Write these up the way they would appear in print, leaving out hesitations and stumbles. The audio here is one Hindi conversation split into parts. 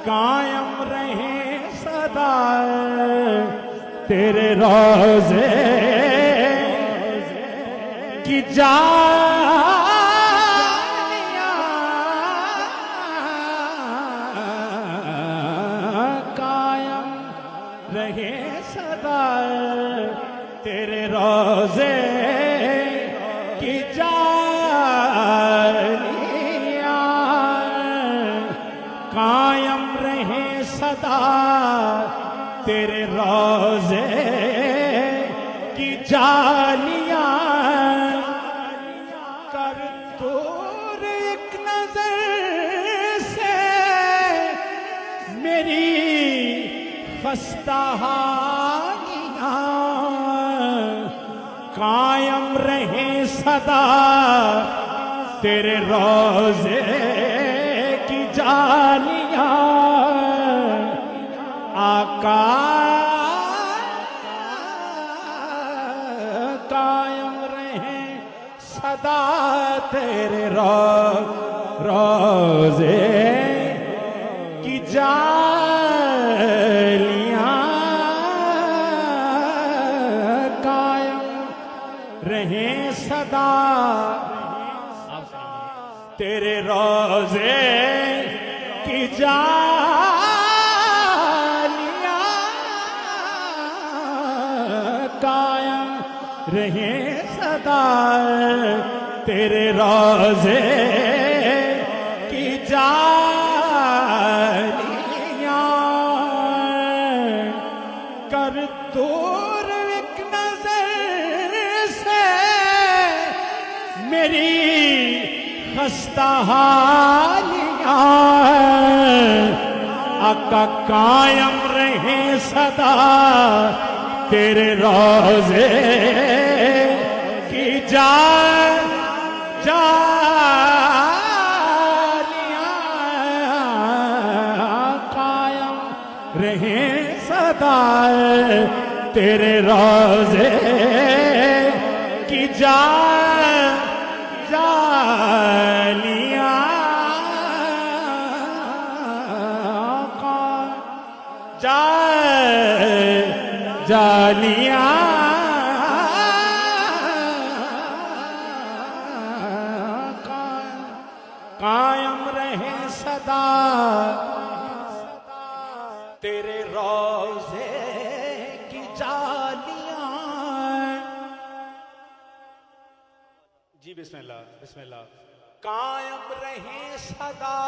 कायम रहे सदा तेरे रोज़े की जानियां, कायम रहे सदा तेरे रोज़े की जानियां, कायम रहे सदा तेरे रोज़े की जालियां। कर दूर एक नजर से मेरी खस्ता हालियां, कायम रहे सदा तेरे रोज़े की जालियां। आका कायम रहे सदा तेरे रोज़े की जालियां, कायम रहे सदा तेरे रोज़े की जालियां, कायम रहे सदा तेरे रोज़े की जालियां। कर दूर एक नजर से मेरी खस्ता हालियां, आका कायम रहे सदा तेरे रोज़े की जालियां, कायम रहे सदा तेरे रोज़े की जालियां, जालियां, कायम रहे सदा तेरे रोज़े की जालियां। जी बिस्मिल्लाह बिस्मिल्लाह। कायम रहे सदा।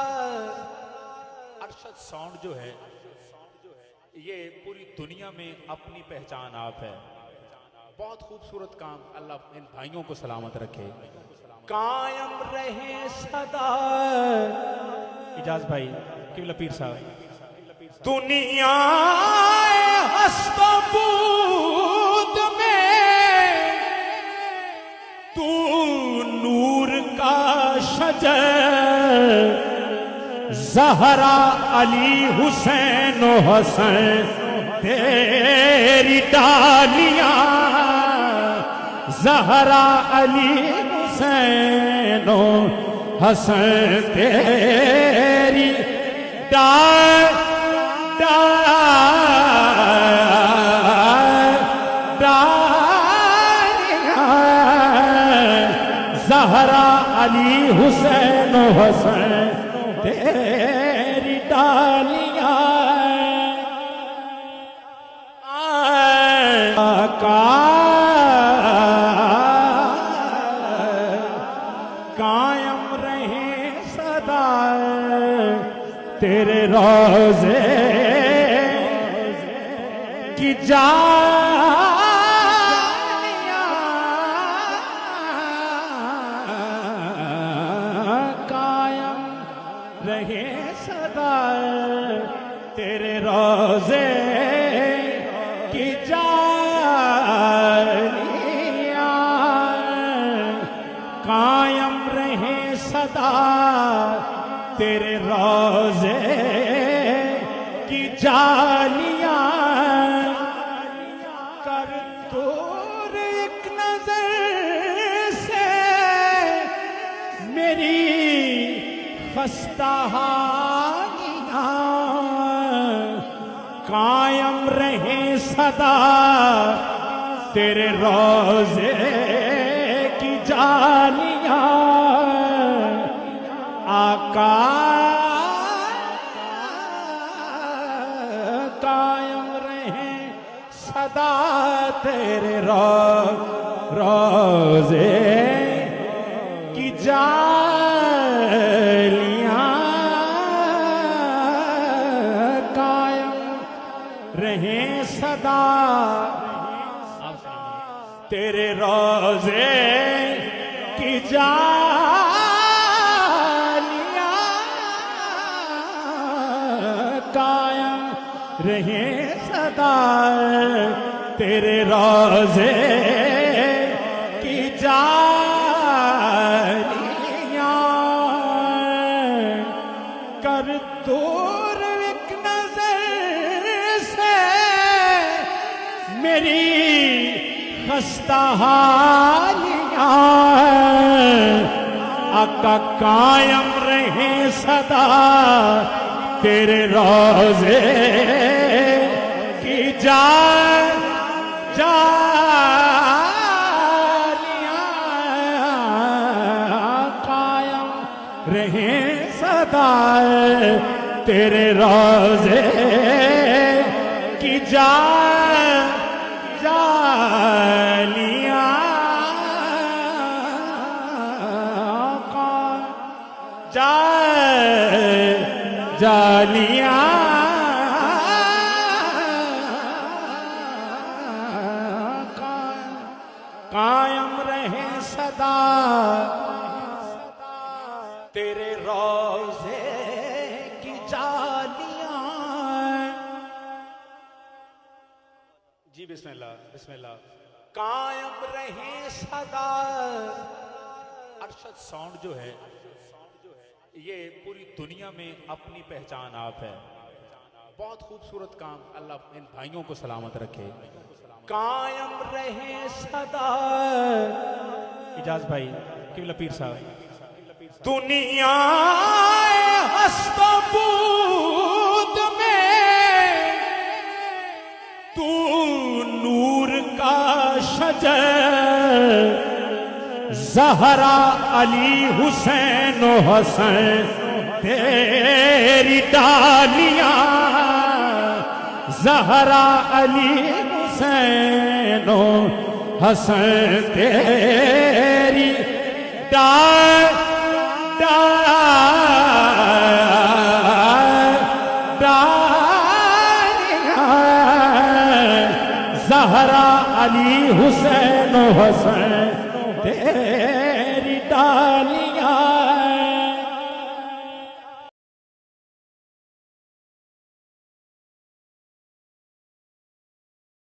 अरशद साउंड जो है ये पूरी दुनिया में अपनी पहचान आप है। बहुत खूबसूरत काम, अल्लाह इन भाइयों को सलामत रखे। कायम रहे सदा। इजाज भाई किबला पीर साहब। दुनिया हस्तबूद में तू नूर का शजर, ज़हरा अली हुसैन हसन तेरी डालियां, ज़हरा अली हुसैन हसन तेरी डालियां, ज़हरा अली हुसैन हसन तेरी डालियां। आका कायम रहे सदा तेरे रोज़े की जालियां, कायम रहे सदा तेरे रोज़े की जालियां, कायम रहे सदा तेरे रोज़े की जालियां। कर दूर एक नजर से मेरी खस्ता हालियां कायम रहे सदा तेरे रोजे की जालियां आका कायम रहे सदा तेरे रोजे की जालियां कायम रहे सदा तेरे रोजे की जालियां कायम रहे सदा तेरे रोजे की जालियां कर दूर एक नजर से मेरी खस्ता हालियां आका कायम रहे सदा तेरे रोजे की जालियां कायम रहे सदा तेरे रोजे की जालियां जालियां कायम रहे सदा तेरे रोजे की जालियां। जी बिस्मिल्लाह बिस्मिल्लाह। कायम रहे सदा। अरशद साउंड जो है ये पूरी दुनिया में अपनी पहचान आप है। बहुत खूबसूरत काम, अल्लाह इन भाइयों को सलामत रखे। कायम रहे सदा। इजाज भाई किबला पीर साहब। दुनिया हस्तबूद में तू नूर का शजर ज़हरा अली हुसैन हसन तेरी डालियां ज़हरा अली हुसैन हसन तेरी डालियां ज़हरा अली हुसैन हसन तेरी डालियां